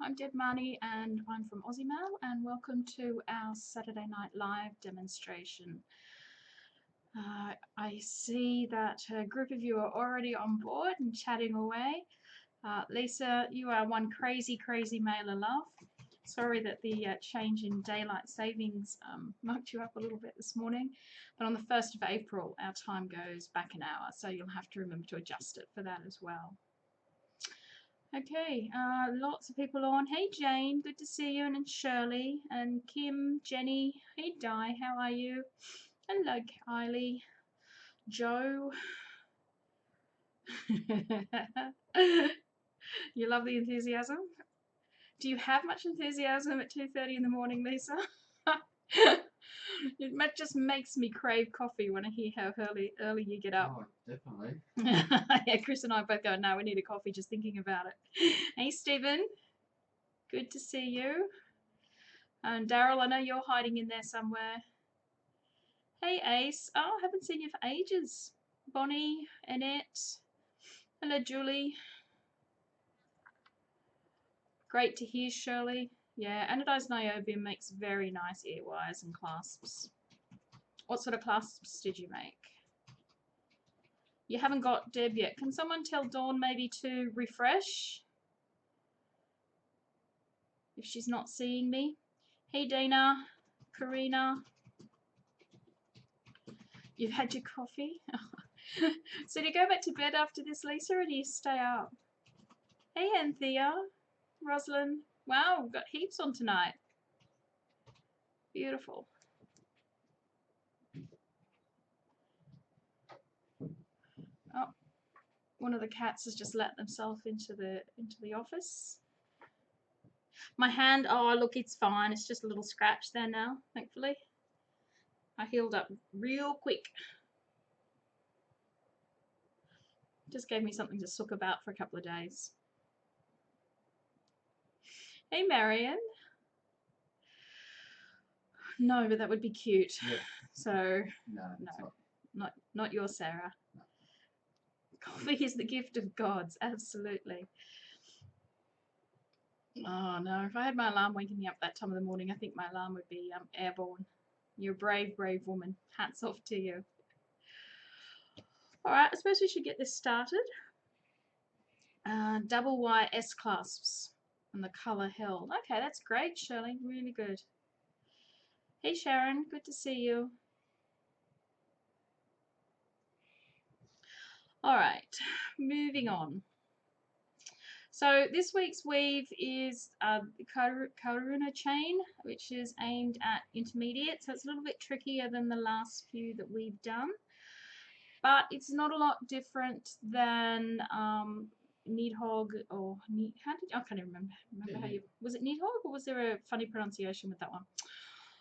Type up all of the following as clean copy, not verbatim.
I'm Deb Marnie and I'm from Aussie Maille, and welcome to our Saturday Night Live demonstration. I see that a group of you are already on board and chatting away. Lisa, you are one crazy mailer, love. Sorry that the change in daylight savings mucked you up a little bit this morning, but on the 1st of April our time goes back an hour, so you'll have to remember to adjust it for that as well. Okay, lots of people on. Hey Jane, good to see you, and Shirley, and Kim, Jenny. Hey Di, how are you? Hello Kylie, Joe. You love the enthusiasm? Do you have much enthusiasm at 2:30 in the morning, Lisa? It just makes me crave coffee when I hear how early you get up. Oh, definitely. Yeah, Chris and I both go, no, we need a coffee just thinking about it. Hey Stephen, good to see you. And Daryl, I know you're hiding in there somewhere. Hey Ace, oh, I haven't seen you for ages. Bonnie, Annette, hello Julie. Great to hear, Shirley. Yeah, anodized niobium makes very nice ear wires and clasps. What sort of clasps did you make? You haven't got Deb yet. Can someone tell Dawn maybe to refresh? If she's not seeing me. Hey Dana, Karina. You've had your coffee? So do you go back to bed after this, Lisa, or do you stay up? Hey Anthea, Rosalind. Wow, we've got heaps on tonight. Beautiful. Oh, one of the cats has just let themselves into the office. My hand, oh look, it's fine. It's just a little scratch there now, thankfully. I healed up real quick. Just gave me something to sook about for a couple of days. Hey Marion. No, but that would be cute. Yeah. So no, not your Sarah. No. Coffee is the gift of gods, absolutely. Oh no, if I had my alarm waking me up that time of the morning, I think my alarm would be airborne. You're a brave woman. Hats off to you. Alright, I suppose we should get this started. Double Y S clasps and the colour held. Okay, that's great, Shirley. Really good. Hey Sharon, good to see you. Alright, moving on. So this week's weave is Karuna Chain, which is aimed at intermediate. So it's a little bit trickier than the last few that we've done, but it's not a lot different than Needhog or I can't even remember how you, was it Needhog or was there a funny pronunciation with that one?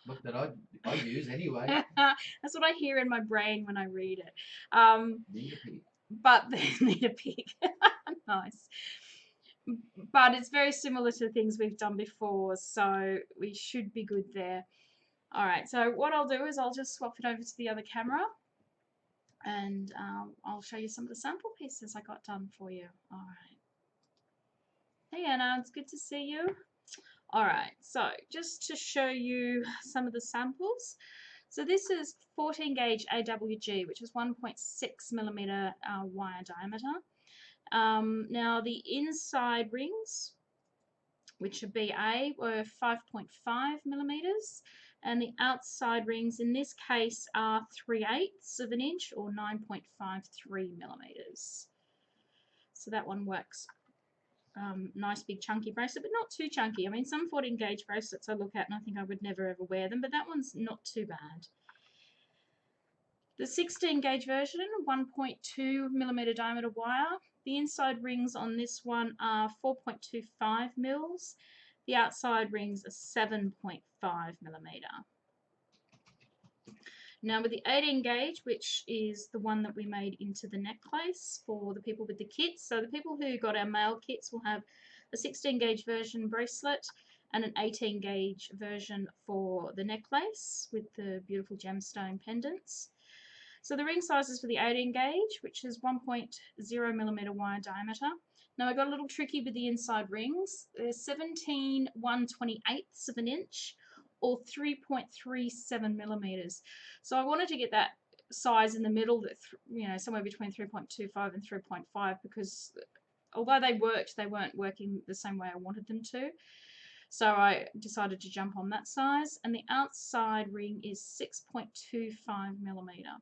Look, that I use anyway. That's what I hear in my brain when I read it. Need a pig. But they need a pig. Nice. But it's very similar to things we've done before, so we should be good there. Alright, so what I'll do is I'll just swap it over to the other camera, and I'll show you some of the sample pieces I got done for you. Alright. Hey Anna, it's good to see you. Alright, so just to show you some of the samples. So this is 14 gauge AWG, which is 1.6 millimeter wire diameter. Now the inside rings, which are BA, were 5.5 millimeters, and the outside rings in this case are 3/8 of an inch or 9.53 millimeters. So that one works. Nice big chunky bracelet, but not too chunky. I mean, some 14 gauge bracelets I look at and I think I would never ever wear them, but that one's not too bad. The 16 gauge version, 1.2 millimeter diameter wire. The inside rings on this one are 4.25 mils. The outside rings are 7.5 millimeter. Now with the 18 gauge, which is the one that we made into the necklace for the people with the kits. So the people who got our male kits will have a 16 gauge version bracelet and an 18 gauge version for the necklace with the beautiful gemstone pendants. So the ring sizes for the 18 gauge, which is 1.0 millimeter wire diameter. Now I got a little tricky with the inside rings. They're 17 1/28 of an inch or 3.37 millimeters. So I wanted to get that size in the middle, that somewhere between 3.25 and 3.5, because although they worked, they weren't working the same way I wanted them to. So I decided to jump on that size, and the outside ring is 6.25 millimeter.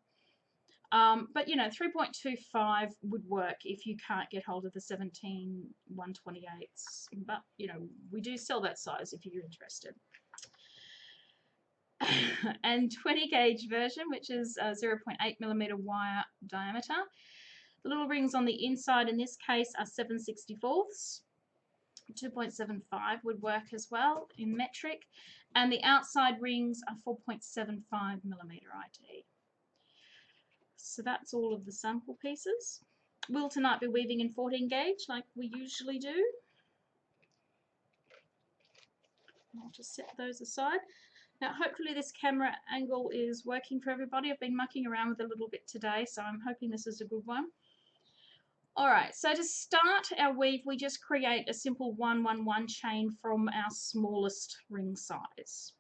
But 3.25 would work if you can't get hold of the 17 1/28s. But we do sell that size if you're interested. And 20 gauge version, which is 0.8 millimeter wire diameter. The little rings on the inside in this case are 7/64. 2.75 would work as well in metric, and the outside rings are 4.75 millimeter ID. So that's all of the sample pieces. We'll tonight be weaving in 14 gauge like we usually do. I'll just set those aside. Now hopefully this camera angle is working for everybody. I've been mucking around with it a little bit today, so I'm hoping this is a good one. Alright, so to start our weave, we just create a simple 1-1-1 chain from our smallest ring size.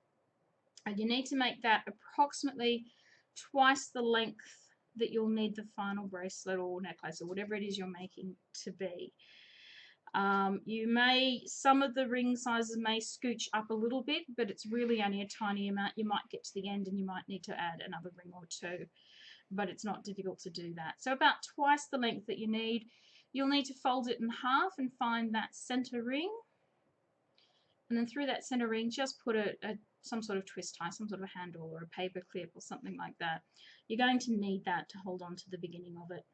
And you need to make that approximately twice the length that you'll need the final bracelet or necklace or whatever it is you're making to be. Some of the ring sizes may scooch up a little bit, but it's really only a tiny amount. You might get to the end and you might need to add another ring or two, but it's not difficult to do that. So about twice the length that you need. You'll need to fold it in half and find that center ring, and then through that center ring just put some sort of twist tie, some sort of handle or a paper clip or something like that. You're going to need that to hold on to the beginning of it.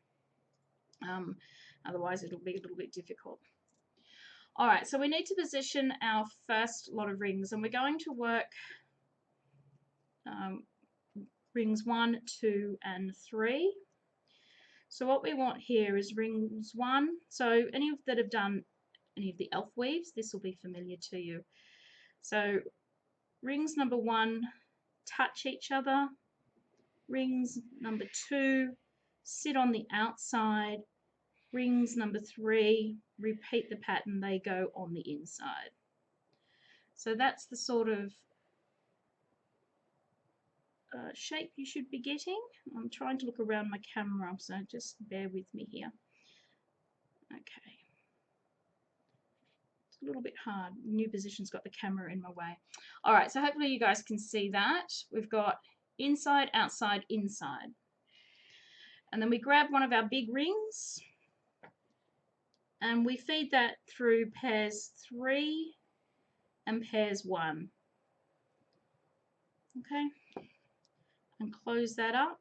Otherwise it'll be a little bit difficult. Alright, so we need to position our first lot of rings, and we're going to work rings 1, 2, and 3. So what we want here is rings 1. So any of that have done any of the elf weaves, this will be familiar to you. So rings number 1 touch each other. Rings number 2 sit on the outside. Rings number 3 repeat the pattern, they go on the inside. So that's the sort of shape you should be getting. I'm trying to look around my camera, so just bear with me here. Okay. It's a little bit hard. New position's got the camera in my way. Alright, so hopefully you guys can see that. We've got inside, outside, inside. And then we grab one of our big rings and we feed that through pairs 3 and pairs 1. Okay, and close that up.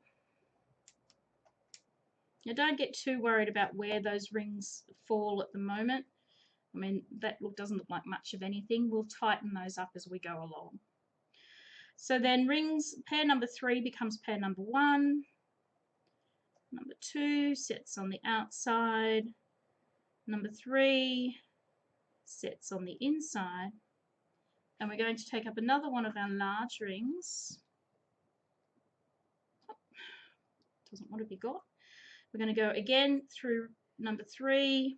Now don't get too worried about where those rings fall at the moment. I mean, that doesn't look like much of anything. We'll tighten those up as we go along. So then pair number 3 becomes pair number 1. Number 2 sits on the outside. Number 3 sits on the inside. And we're going to take up another one of our large rings. Oh, doesn't want to be got. We're going to go again through number 3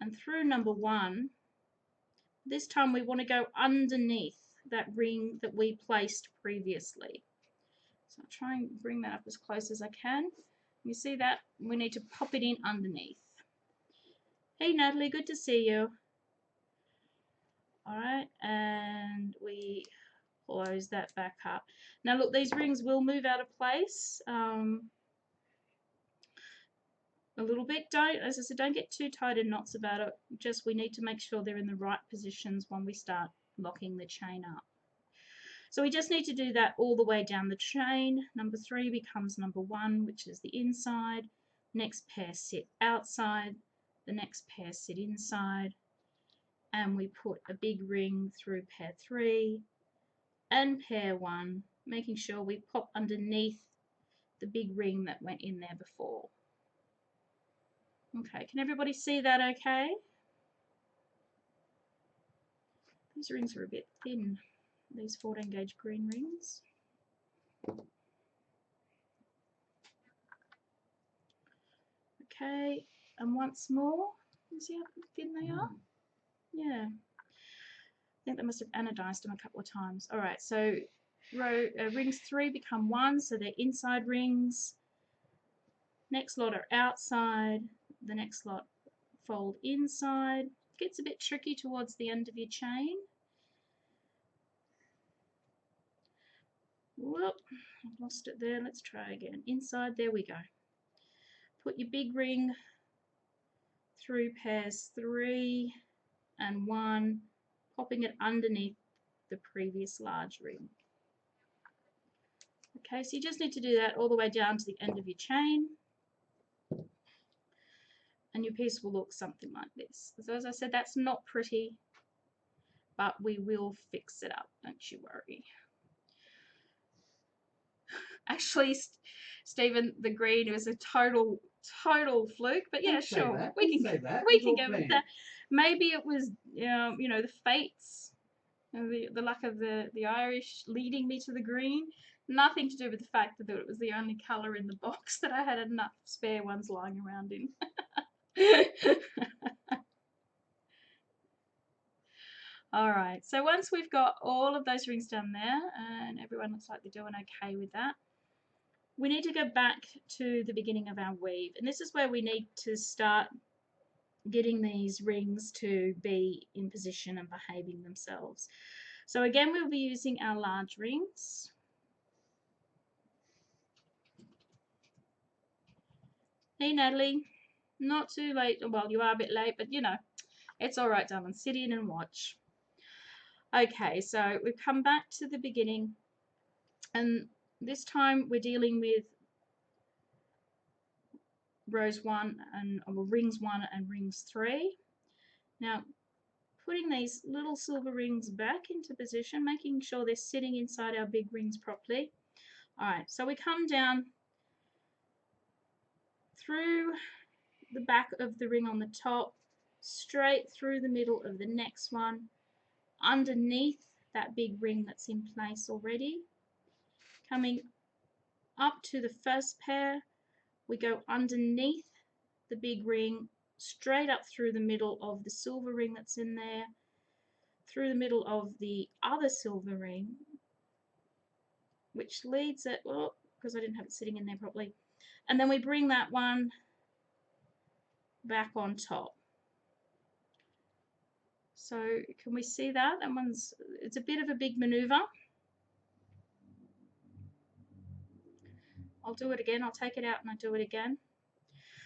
and through number 1. This time we want to go underneath that ring that we placed previously. So I'll try and bring that up as close as I can. You see that? We need to pop it in underneath. Hey Natalie, good to see you. Alright, and we close that back up. Now look, these rings will move out of place a little bit. As I said, don't get too tight in knots about it. Just we need to make sure they're in the right positions when we start locking the chain up. So we just need to do that all the way down the chain. Number 3 becomes number 1, which is the inside. Next pair sit outside. The next pair sit inside. And we put a big ring through pair 3 and pair 1, making sure we pop underneath the big ring that went in there before. Okay, can everybody see that okay? These rings are a bit thin, these 14 gauge green rings. Okay, and once more, You see how thin they are? Yeah. I think they must have anodized them a couple of times. All right, so rings 3 become 1, so they're inside rings. Next lot are outside. The next lot fold inside. Gets a bit tricky towards the end of your chain. Whoop, I've lost it there. Let's try again. Inside, there we go. Put your big ring through pairs 3 and 1, popping it underneath the previous large ring. Okay, so you just need to do that all the way down to the end of your chain, and your piece will look something like this. So as I said, that's not pretty, but we will fix it up, don't you worry. Actually, Stephen, the green was a total fluke, but yeah, sure, we can go with that. Maybe it was, you know, the fates, the luck of the Irish leading me to the green. Nothing to do with the fact that it was the only colour in the box that I had enough spare ones lying around in. All right, so once we've got all of those rings done there, and everyone looks like they're doing okay with that, we need to go back to the beginning of our weave, and this is where we need to start getting these rings to be in position and behaving themselves. So again, we'll be using our large rings. Hey Natalie, not too late. Well, you are a bit late, but you know, it's all right, darling. Sit in and watch. Okay, so we've come back to the beginning, and this time we're dealing with rows 1 and rings 1 and rings 3. Now, putting these little silver rings back into position, making sure they're sitting inside our big rings properly. All right, so we come down through the back of the ring on the top, straight through the middle of the next one, underneath that big ring that's in place already. Coming up to the first pair, we go underneath the big ring, straight up through the middle of the silver ring that's in there, through the middle of the other silver ring, which leads it, well, because I didn't have it sitting in there properly, and then we bring that one back on top. So can we see that? That one's, it's a bit of a big maneuver. I'll do it again. I'll take it out and I'll do it again.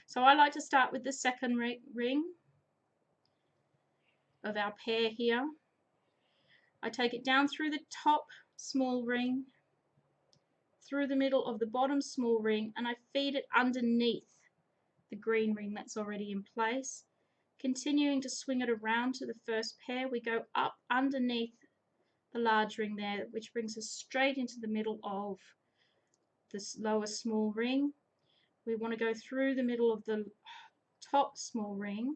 So I like to start with the second ring of our pair here. I take it down through the top small ring, through the middle of the bottom small ring, and I feed it underneath the green ring that's already in place. Continuing to swing it around to the first pair, we go up underneath the large ring there, which brings us straight into the middle of this lower small ring. We want to go through the middle of the top small ring,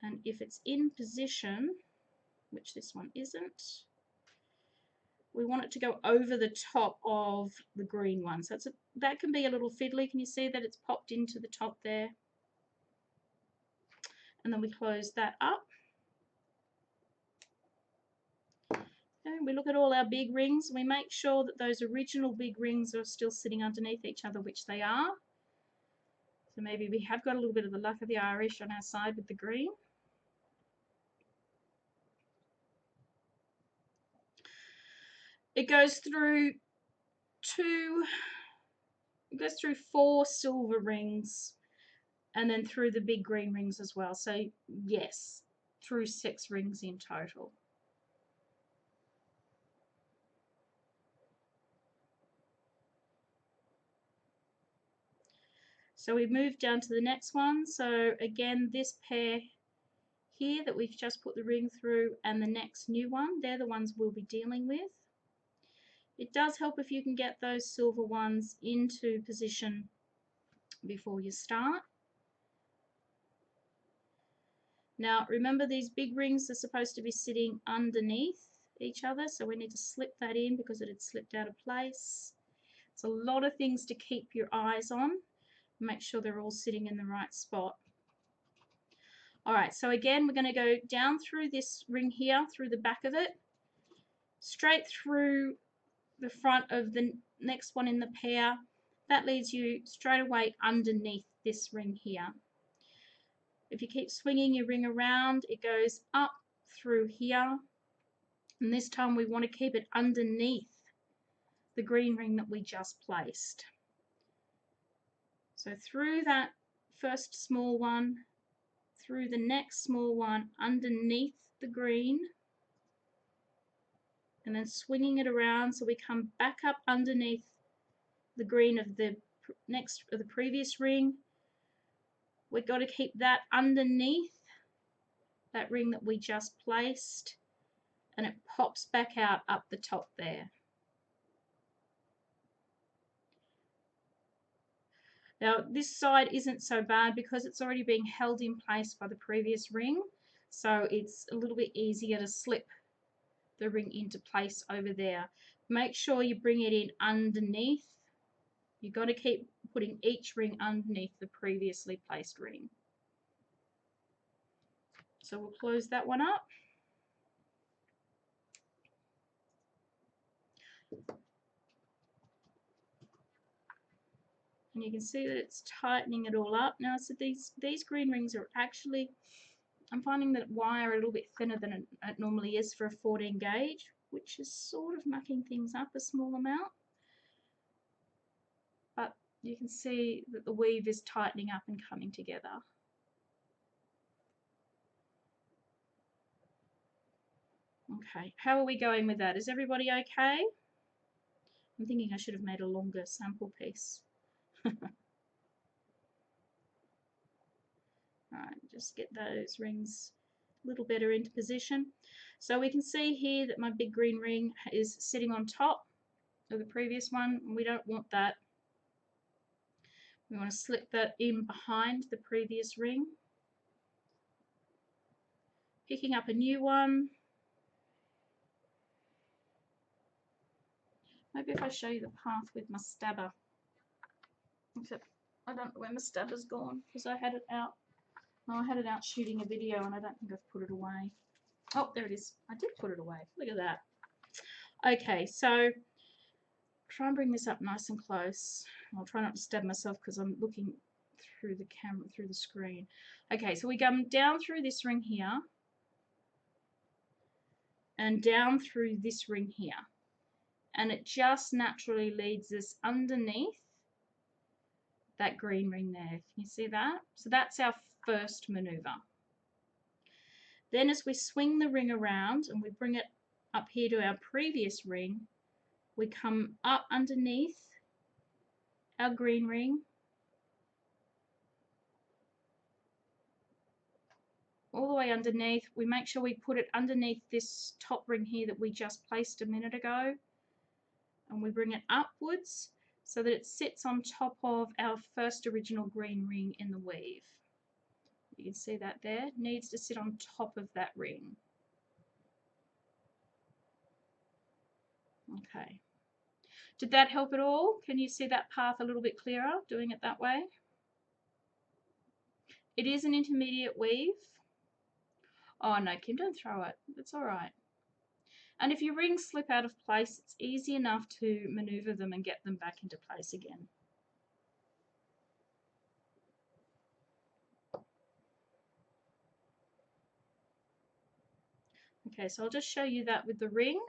and if it's in position, which this one isn't, we want it to go over the top of the green one. So that can be a little fiddly. Can you see that it's popped into the top there? And then we close that up. And we look at all our big rings. We make sure that those original big rings are still sitting underneath each other, which they are. So maybe we have got a little bit of the luck of the Irish on our side with the green. It goes through 4 silver rings and then through the big green rings as well. So yes, through 6 rings in total. So we move down to the next one. So again, this pair here that we've just put the ring through and the next new one, they're the ones we'll be dealing with. It does help if you can get those silver ones into position before you start. Now remember, these big rings are supposed to be sitting underneath each other, so we need to slip that in because it had slipped out of place. It's a lot of things to keep your eyes on. Make sure they're all sitting in the right spot. All right, so again, we're going to go down through this ring here, through the back of it, straight through the front of the next one in the pair. That leads you straight away underneath this ring here. If you keep swinging your ring around, it goes up through here, and this time we want to keep it underneath the green ring that we just placed. So through that first small one, through the next small one, underneath the green, and then swinging it around so we come back up underneath the green of the previous ring. We've got to keep that underneath that ring that we just placed, and it pops back out up the top there. Now this side isn't so bad because it's already being held in place by the previous ring, so it's a little bit easier to slip the ring into place over there. Make sure you bring it in underneath. You've got to keep putting each ring underneath the previously placed ring. So we'll close that one up. And you can see that it's tightening it all up. Now, so these green rings are actually, I'm finding that wire a little bit thinner than it normally is for a 14 gauge, which is sort of mucking things up a small amount. But you can see that the weave is tightening up and coming together. Okay, how are we going with that? Is everybody okay? I'm thinking I should have made a longer sample piece. Alright, just get those rings a little better into position. So we can see here that my big green ring is sitting on top of the previous one, and we don't want that. We want to slip that in behind the previous ring. Picking up a new one. Maybe if I show you the path with my stabber. Except I don't know where my stabber's gone because I had it out. Oh, I had it out shooting a video and I don't think I've put it away. Oh, there it is. I did put it away. Look at that. Okay, so try and bring this up nice and close. I'll try not to stab myself because I'm looking through the camera, through the screen. Okay, so we come down through this ring here and down through this ring here. And it just naturally leads us underneath that green ring there. Can you see that? So that's our first maneuver. Then as we swing the ring around and we bring it up here to our previous ring, we come up underneath our green ring, all the way underneath. We make sure we put it underneath this top ring here that we just placed a minute ago, and we bring it upwards so that it sits on top of our first original green ring in the weave. You can see that there. It needs to sit on top of that ring. Okay. Did that help at all? Can you see that path a little bit clearer doing it that way? It is an intermediate weave. Oh no, Kim, don't throw it. That's all right. And if your rings slip out of place, it's easy enough to maneuver them and get them back into place again. Okay, so I'll just show you that with the ring.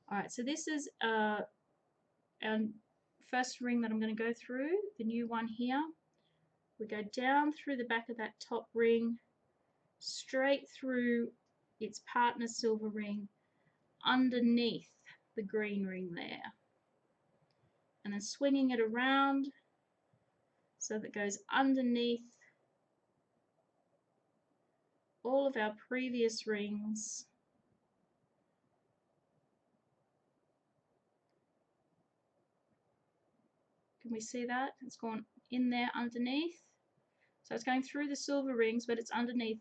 All right, so this is our first ring that I'm going to go through, the new one here. We go down through the back of that top ring, straight through its partner silver ring, underneath the green ring there. And then swinging it around so that it goes underneath all of our previous rings. Can we see that? It's gone in there underneath. So it's going through the silver rings, but it's underneath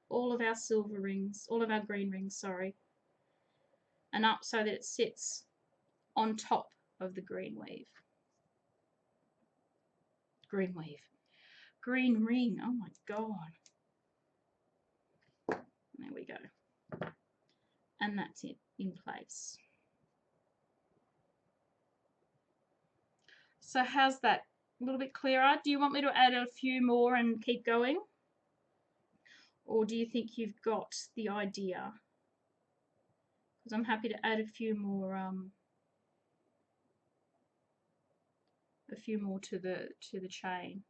all of our silver rings, all of our green rings, sorry. And up so that it sits on top of the green weave. green ring. Oh my God. There we go. And that's it in place. So how's that? A little bit clearer? Do you want me to add a few more and keep going? Or do you think you've got the idea? Because I'm happy to add a few more to the chain.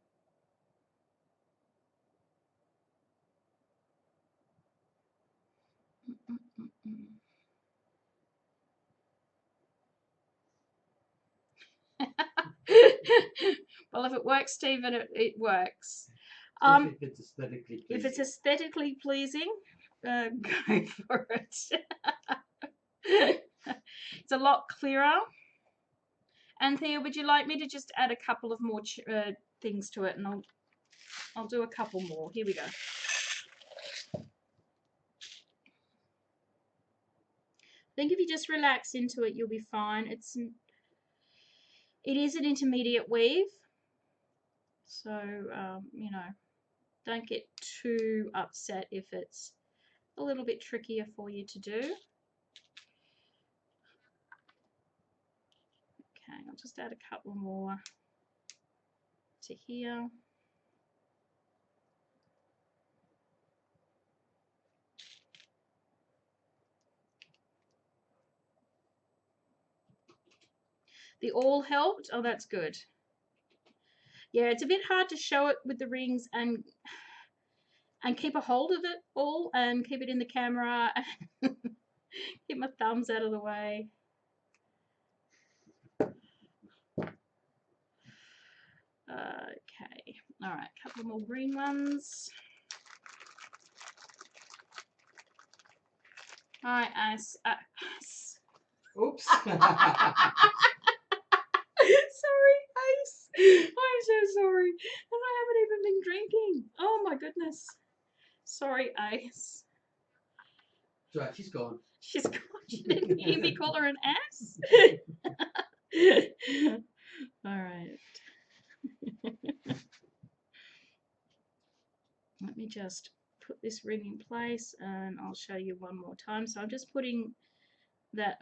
Well, if it works, Stephen, it works. If it's aesthetically pleasing. If it's aesthetically pleasing, go for it. It's a lot clearer. Anthea, would you like me to just add a couple of more things to it? And I'll do a couple more. Here we go. I think if you just relax into it, you'll be fine. It is an intermediate weave, so you know, don't get too upset if it's a little bit trickier for you to do. Okay, I'll just add a couple more to here. The all helped. Oh, that's good. Yeah, it's a bit hard to show it with the rings and keep a hold of it all and keep it in the camera. Keep my thumbs out of the way. Okay, all right, a couple more green ones. All right, Ice. Oops. Sorry, Ice. I'm so sorry. And I haven't even been drinking. Oh my goodness. Sorry, Ice. Right, she's gone. She's gone. She didn't hear me call her an ass. All right. Let me just put this ring in place and I'll show you one more time. So I'm just putting that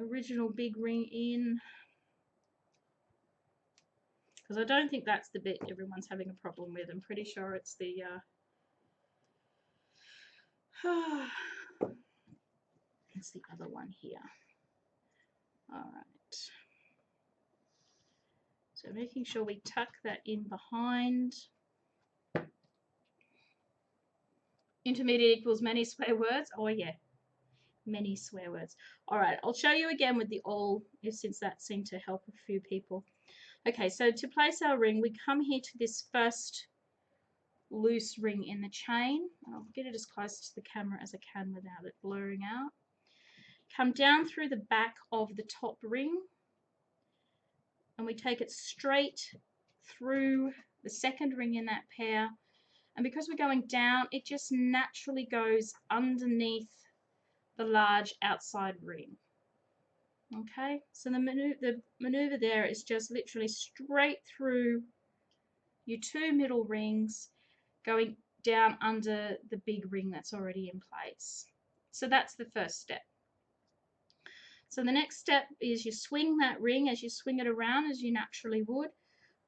original big ring in because I don't think that's the bit everyone's having a problem with. I'm pretty sure it's the it's the other one here. All right. So making sure we tuck that in behind. Intermediate equals many swear words. Oh yeah, many swear words. All right, I'll show you again with the all, since that seemed to help a few people. Okay, so to place our ring, we come here to this first loose ring in the chain. I'll get it as close to the camera as I can without it blurring out. Come down through the back of the top ring and we take it straight through the second ring in that pair. And because we're going down, it just naturally goes underneath the large outside ring. Okay, so the maneuver there is just literally straight through your two middle rings, going down under the big ring that's already in place. So that's the first step. So the next step is you swing that ring as you swing it around as you naturally would.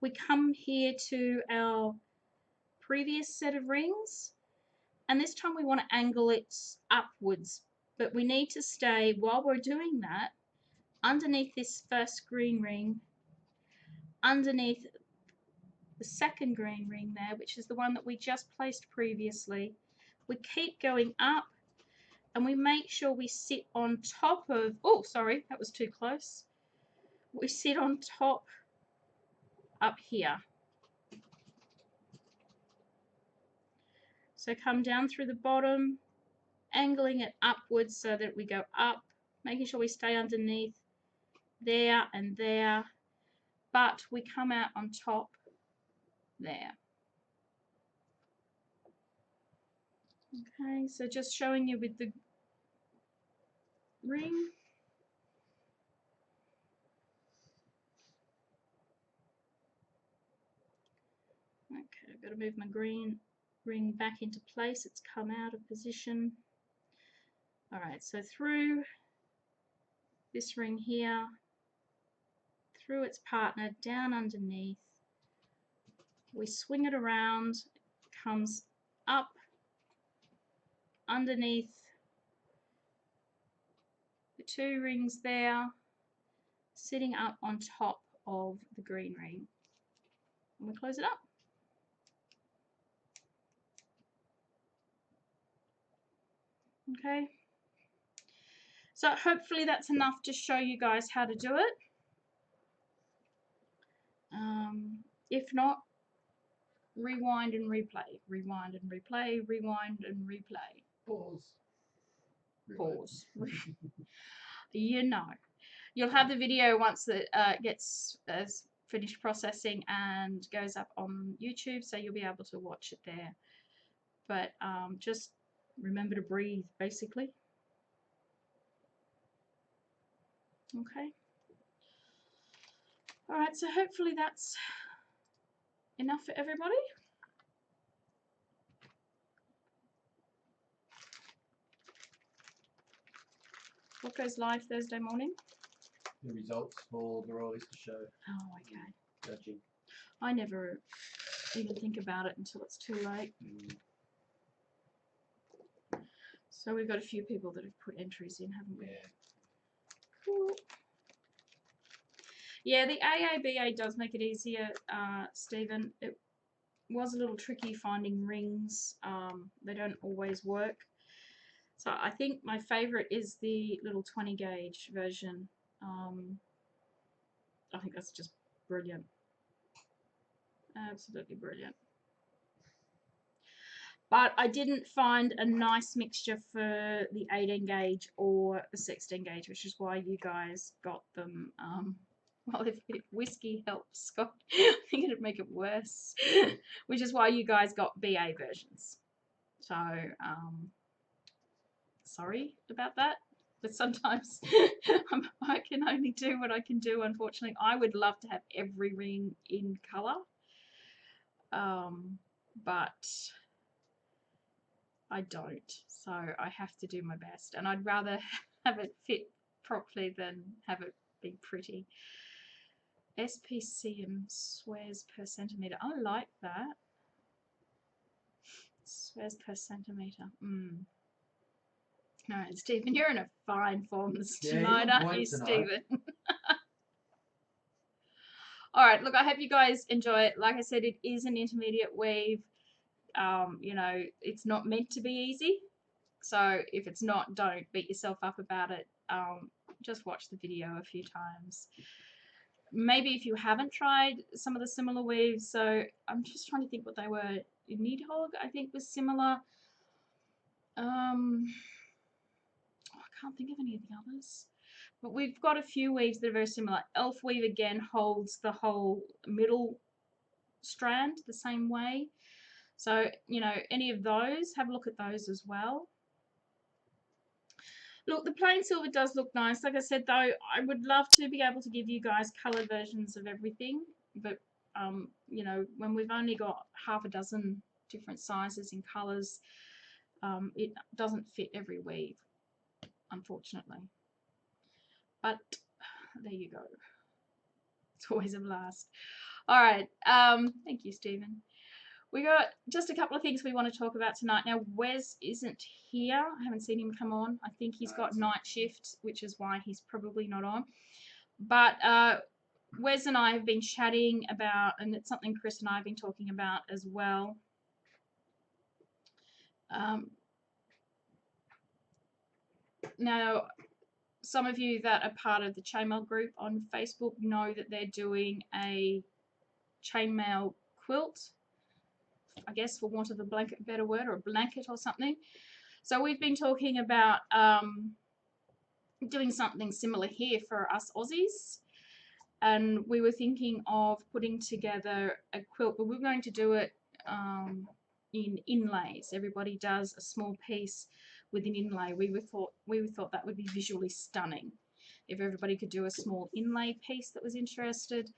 We come here to our previous set of rings, and this time we want to angle it upwards, but we need to stay, while we're doing that, underneath this first green ring, underneath the second green ring there, which is the one that we just placed previously. We keep going up and we make sure we sit on top of, oh sorry, that was too close. We sit on top up here. So come down through the bottom, angling it upwards so that we go up, making sure we stay underneath there and there, but we come out on top there. Okay, so just showing you with the ring. Okay, got to move my green ring back into place. It's come out of position. All right, so through this ring here, through its partner, down underneath, we swing it around, comes up underneath the two rings there, sitting up on top of the green ring, and we close it up. Okay, so hopefully that's enough to show you guys how to do it. If not, rewind and replay, rewind and replay, rewind and replay. Pause. Pause. You know, you'll have the video once it gets finished processing and goes up on YouTube, so you'll be able to watch it there. But just remember to breathe, basically. Okay. All right, so hopefully that's enough for everybody. What goes live Thursday morning? The results for the Royal Easter Show. Oh, okay. Judging. I never even think about it until it's too late. So we've got a few people that have put entries in, haven't we? Yeah. Cool. Yeah, the AABA does make it easier, Stephen. It was a little tricky finding rings. They don't always work. So I think my favourite is the little 20 gauge version. I think that's just brilliant. Absolutely brilliant. But I didn't find a nice mixture for the 18 gauge or the 16 gauge, which is why you guys got them. Well, if whiskey helps Scott, I think it'd make it worse. Which is why you guys got BA versions. So, sorry about that. But sometimes I can only do what I can do, unfortunately. I would love to have every ring in colour. But I don't. So I have to do my best. And I'd rather have it fit properly than have it be pretty. SPCM swears per centimetre. I like that. Swears per centimetre. Alright, Stephen, you're in a fine form tonight, aren't you, Stephen? Alright, look, I hope you guys enjoy it. Like I said, it is an intermediate weave. You know, it's not meant to be easy. So if it's not, don't beat yourself up about it. Just watch the video a few times. Maybe if you haven't tried some of the similar weaves, so I'm just trying to think what they were. Nidhogg, I think, was similar. I can't think of any of the others. But we've got a few weaves that are very similar. Elf weave, again, holds the whole middle strand the same way. So, you know, any of those, have a look at those as well. Look, the plain silver does look nice. Like I said, though, I would love to be able to give you guys coloured versions of everything. But, you know, when we've only got half a dozen different sizes and colours, it doesn't fit every weave, unfortunately. But there you go. It's always a blast. All right. Thank you, Stephen. We got just a couple of things we want to talk about tonight. Now, Wes isn't here. I haven't seen him come on. I think he's got night shift, which is why he's probably not on. But Wes and I have been chatting about, and it's something Chris and I have been talking about as well. Now, some of you that are part of the Chainmaille group on Facebook know that they're doing a Chainmaille quilt, I guess, for want of a better word, or a blanket or something. So we've been talking about doing something similar here for us Aussies, and we were thinking of putting together a quilt, but we're going to do it in inlays. Everybody does a small piece with an inlay. We thought that would be visually stunning if everybody could do a small inlay piece that was interested.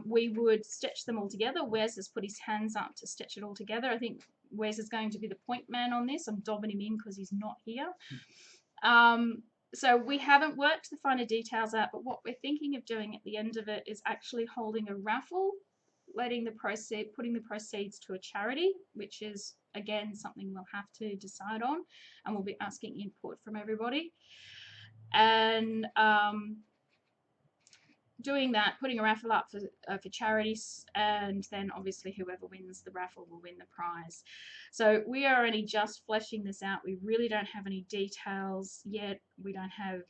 We would stitch them all together. Wes has put his hands up to stitch it all together. I think Wes is going to be the point man on this. I'm dobbing him in because he's not here. So we haven't worked the finer details out, but what we're thinking of doing at the end of it is actually holding a raffle, putting the proceeds to a charity, which is again something we'll have to decide on, and we'll be asking input from everybody. And doing that, putting a raffle up for charities, and then obviously whoever wins the raffle will win the prize. So we are only just fleshing this out. We really don't have any details yet. We don't have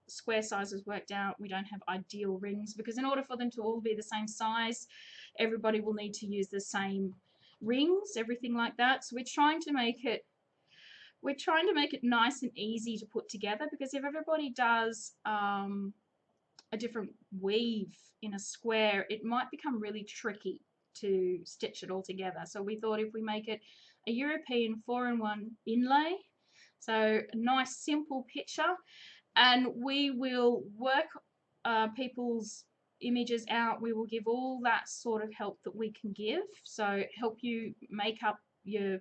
square sizes worked out. We don't have ideal rings, because in order for them to all be the same size, everybody will need to use the same rings, everything like that. So we're trying to make it nice and easy to put together, because if everybody does a different weave in a square, it might become really tricky to stitch it all together. So we thought if we make it a European 4-in-1 inlay, so a nice simple picture, and we will work people's images out. We will give all that sort of help that we can give, so help you make up your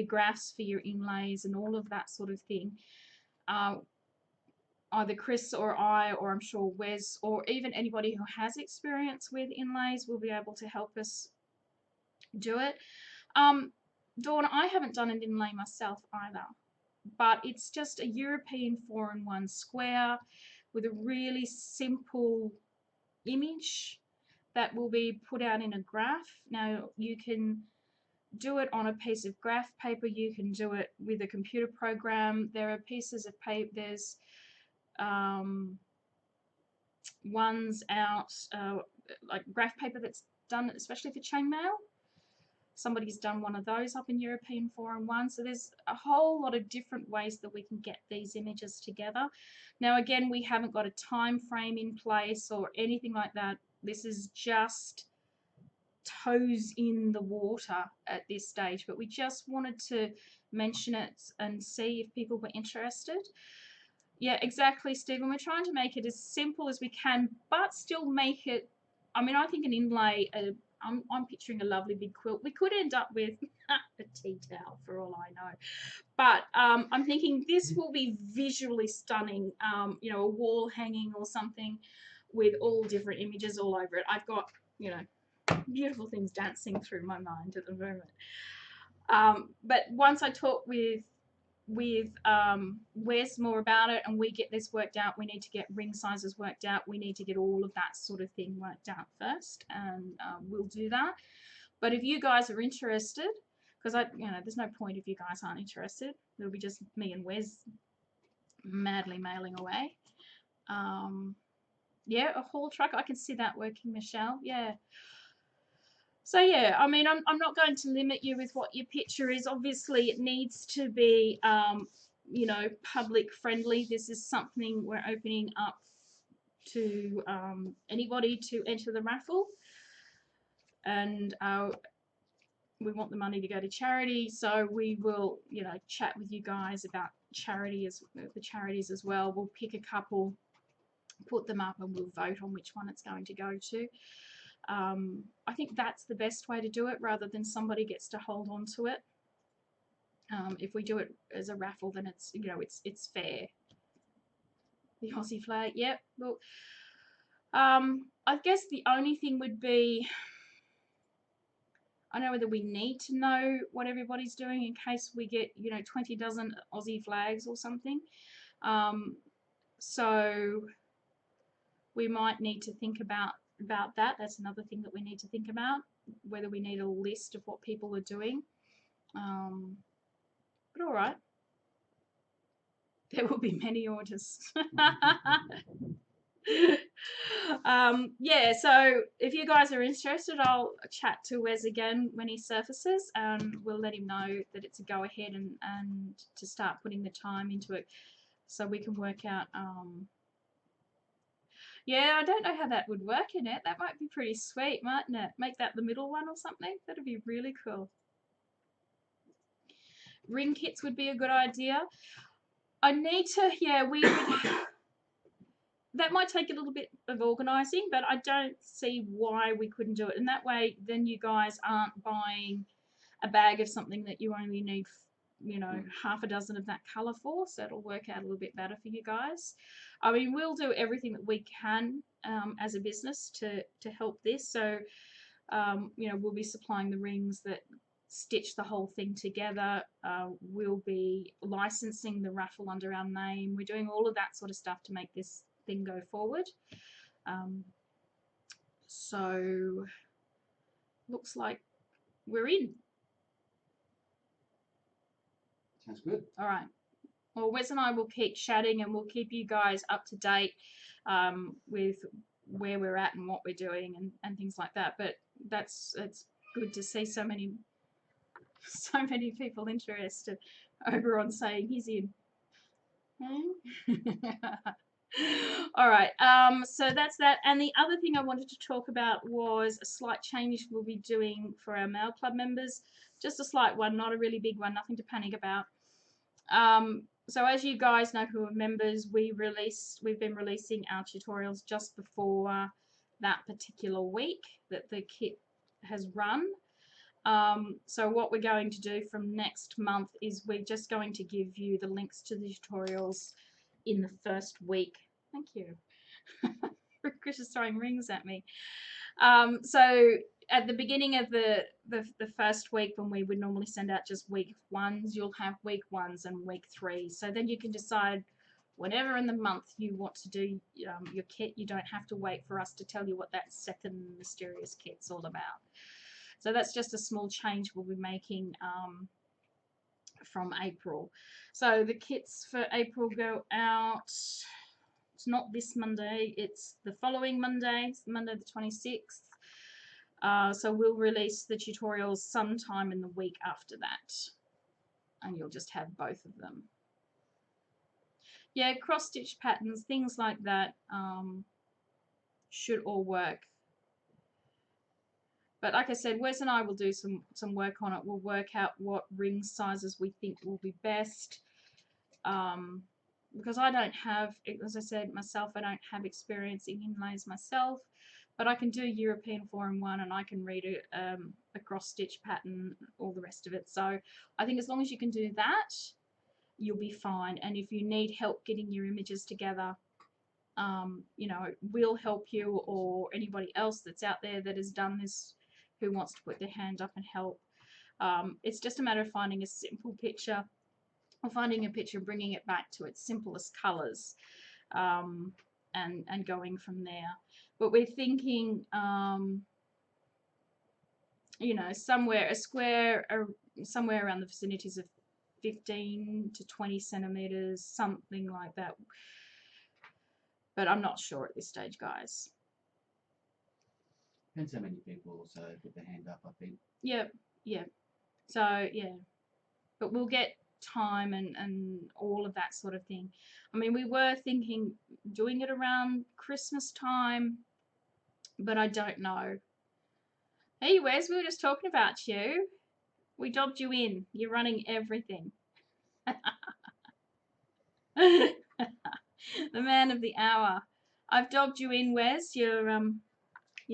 graphs for your inlays and all of that sort of thing. Either Chris or I, or I'm sure Wes, or even anybody who has experience with inlays will be able to help us do it. Dawn, I haven't done an inlay myself either, but it's just a European 4-in-1 square with a really simple image that will be put out in a graph. Now you can do it on a piece of graph paper, you can do it with a computer program. There are pieces of paper, there's ones out like graph paper that's done especially for chainmail. Somebody's done one of those up in European 4-in-1. So there's a whole lot of different ways that we can get these images together. Now again, we haven't got a time frame in place or anything like that. This is just toes in the water at this stage, but we just wanted to mention it and see if people were interested. Yeah, exactly, Stephen. We're trying to make it as simple as we can, but still make it, I mean, I think an inlay, I'm picturing a lovely big quilt. We could end up with a tea towel for all I know. But I'm thinking this will be visually stunning, you know, a wall hanging or something with all different images all over it. I've got, you know, beautiful things dancing through my mind at the moment. But once I talk with Wes more about it and we get this worked out, we need to get ring sizes worked out, we need to get all of that sort of thing worked out first, and we'll do that. But if you guys are interested, because you know, there's no point if you guys aren't interested, it'll be just me and Wes madly mailing away. Yeah, a haul truck, I can see that working, Michelle. Yeah. So yeah, I mean, I'm not going to limit you with what your picture is. Obviously, it needs to be, you know, public friendly. This is something we're opening up to anybody to enter the raffle, and we want the money to go to charity. So we will, you know, chat with you guys about the charities as well. We'll pick a couple, put them up, and we'll vote on which one it's going to go to. I think that's the best way to do it, rather than somebody gets to hold on to it. If we do it as a raffle, then it's, you know, it's fair. The Aussie flag, yep. Well, I guess the only thing would be, I don't know whether we need to know what everybody's doing in case we get, you know, 20 dozen Aussie flags or something. So we might need to think about that. That's another thing that we need to think about, whether we need a list of what people are doing. But all right, there will be many orders. Yeah, so if you guys are interested, I'll chat to Wes again when he surfaces, and we'll let him know that it's a go ahead and to start putting the time into it, so we can work out. Yeah, I don't know how that would work in it. That might be pretty sweet, mightn't it? Make that the middle one or something. That'd be really cool. Ring kits would be a good idea. I need to, yeah, we would. that might take a little bit of organising, but I don't see why we couldn't do it. And that way, then you guys aren't buying a bag of something that you only need, you know, half a dozen of that colour for. So it'll work out a little bit better for you guys. I mean, we'll do everything that we can as a business to help this. So, you know, we'll be supplying the rings that stitch the whole thing together. We'll be licensing the raffle under our name. We're doing all of that sort of stuff to make this thing go forward. So looks like we're in. Sounds good. All right. Well, Wes and I will keep chatting, and we'll keep you guys up to date with where we're at and what we're doing and things like that. But it's good to see so many people interested. Oberon saying he's in. All right, so that's that. And the other thing I wanted to talk about was a slight change we'll be doing for our Mail Club members. Just a slight one, not a really big one, nothing to panic about. So as you guys know who are members, we've been releasing our tutorials just before that particular week that the kit has run. So what we're going to do from next month is we're just going to give you the links to the tutorials in the first week. Thank you. Chris is throwing rings at me. So at the beginning of the first week, when we would normally send out just week ones, you'll have week ones and week three. So then you can decide whenever in the month you want to do your kit. You don't have to wait for us to tell you what that second mysterious kit's all about. So that's just a small change we'll be making from April. So the kits for April go out, it's not this Monday, it's the following Monday, it's Monday the 26th. So we'll release the tutorials sometime in the week after that. And you'll just have both of them. Yeah, cross-stitch patterns, things like that should all work. But like I said, Wes and I will do some work on it. We'll work out what ring sizes we think will be best. Because I don't have, as I said myself, I don't have experience in inlays myself. But I can do European 4-in-1 and I can read a cross-stitch pattern, all the rest of it. So I think as long as you can do that, you'll be fine. And if you need help getting your images together, you know, we'll help you, or anybody else that's out there that has done this who wants to put their hand up and help. It's just a matter of finding a simple picture, or finding a picture, bringing it back to its simplest colours, and going from there. But we're thinking, you know, somewhere somewhere around the vicinities of 15 to 20 centimeters, something like that. But I'm not sure at this stage, guys. Depends how many people also put their hand up, I think. Yeah. So, yeah. But we'll get time and all of that sort of thing. I mean, we were thinking doing it around Christmas time, but I don't know. Hey, Wes, we were just talking about you. We dobbed you in. You're running everything. The man of the hour. I've dobbed you in, Wes. You're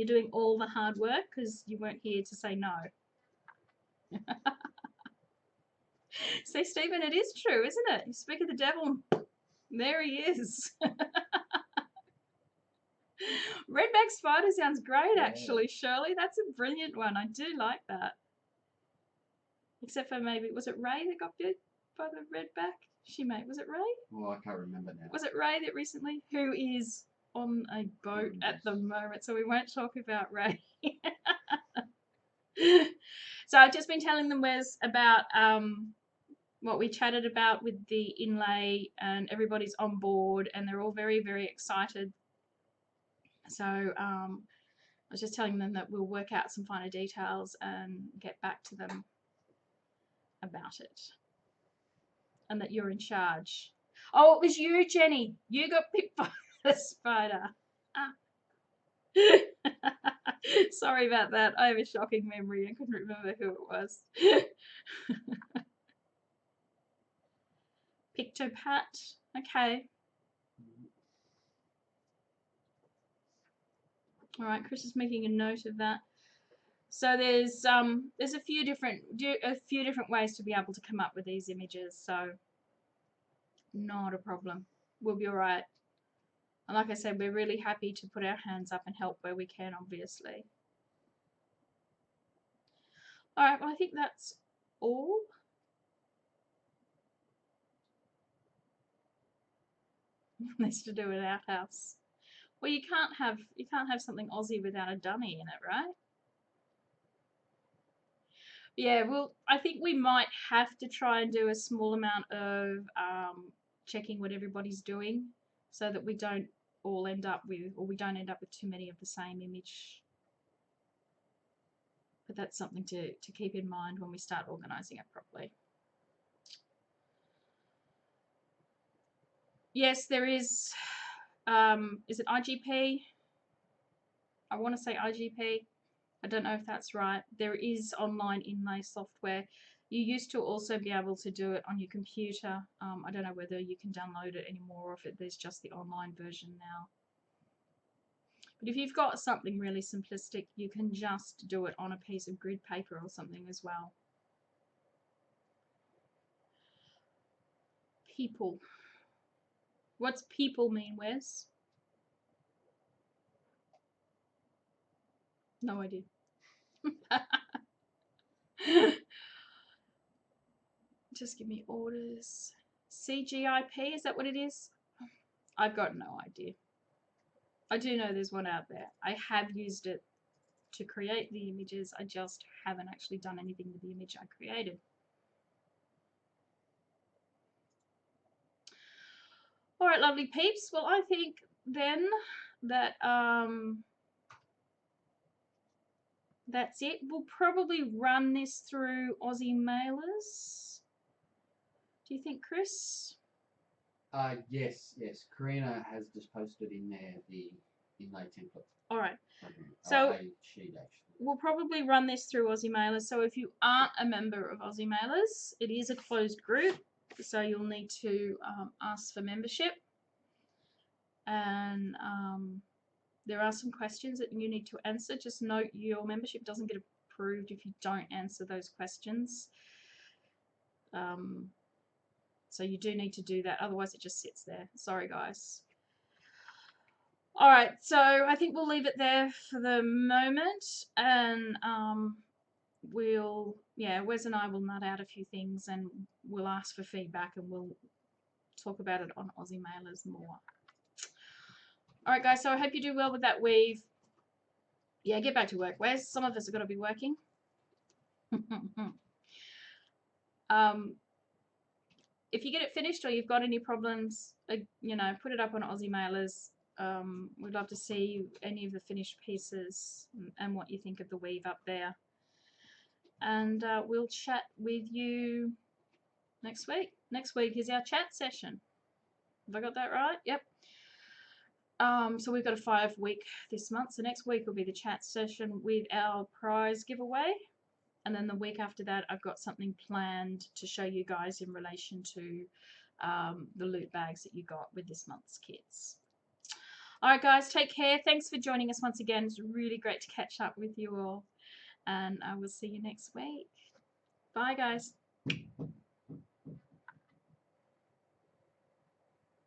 doing all the hard work because you weren't here to say no. See, Stephen, it is true, isn't it? You speak of the devil, there he is. Redback spider sounds great, actually, Shirley. That's a brilliant one. I do like that. Except for maybe, was it Ray that got bit by the redback? Was it Ray? Well, I can't remember now. Was it Ray that recently, who is on a boat at the moment, so we won't talk about Ray. So I've just been telling them, Wes, about what we chatted about with the inlay, and everybody's on board and they're all very, very excited. So I was just telling them that we'll work out some finer details and get back to them about it, and that you're in charge. Oh, it was you, Jenny. You got bit by the spider. Sorry about that. I have a shocking memory. I couldn't remember who it was. Pictopat. Okay. All right, Chris is making a note of that. So there's a few different ways to be able to come up with these images. So not a problem. We'll be all right. And like I said, we're really happy to put our hands up and help where we can, obviously. All right, well, I think that's all. Nice to do at our house. Well, you can't have something Aussie without a dummy in it, right? Yeah, well, I think we might have to try and do a small amount of checking what everybody's doing, so that we don't all end up with, or we don't end up with too many of the same image. But that's something to keep in mind when we start organising it properly. Yes, there is. Is it IGP? I want to say IGP. I don't know if that's right. There is online inlay software. You used to also be able to do it on your computer. I don't know whether you can download it anymore, or if there's just the online version now. But if you've got something really simplistic, you can just do it on a piece of grid paper or something as well. People. What's people mean, Wes? No idea. Just give me orders. CGIP, is that what it is? I've got no idea. I do know there's one out there. I have used it to create the images. I just haven't actually done anything with the image I created. All right, lovely peeps. Well, I think then that that's it. We'll probably run this through Aussie mailers. Do you think, Chris? Yes. Karuna has just posted in there the inlay template. All right. So a sheet actually. We'll probably run this through Aussie mailers. So if you aren't a member of Aussie mailers, it is a closed group. So you'll need to ask for membership. And there are some questions that you need to answer. Just note your membership doesn't get approved if you don't answer those questions. So you do need to do that, otherwise it just sits there. Sorry, guys. All right, so I think we'll leave it there for the moment, and Wes and I will nut out a few things, and we'll ask for feedback, and we'll talk about it on Aussie mailers more. All right, guys, so I hope you do well with that weave. Yeah, get back to work, Wes. Some of us are going to be working. If you get it finished or you've got any problems, put it up on Aussie mailers. We'd love to see any of the finished pieces and what you think of the weave up there. And we'll chat with you next week. Next week is our chat session. Have I got that right? Yep. So we've got a 5-week this month. So next week will be the chat session with our prize giveaway. And then the week after that, I've got something planned to show you guys in relation to the loot bags that you got with this month's kits. All right, guys, take care. Thanks for joining us once again. It's really great to catch up with you all. And I will see you next week. Bye, guys.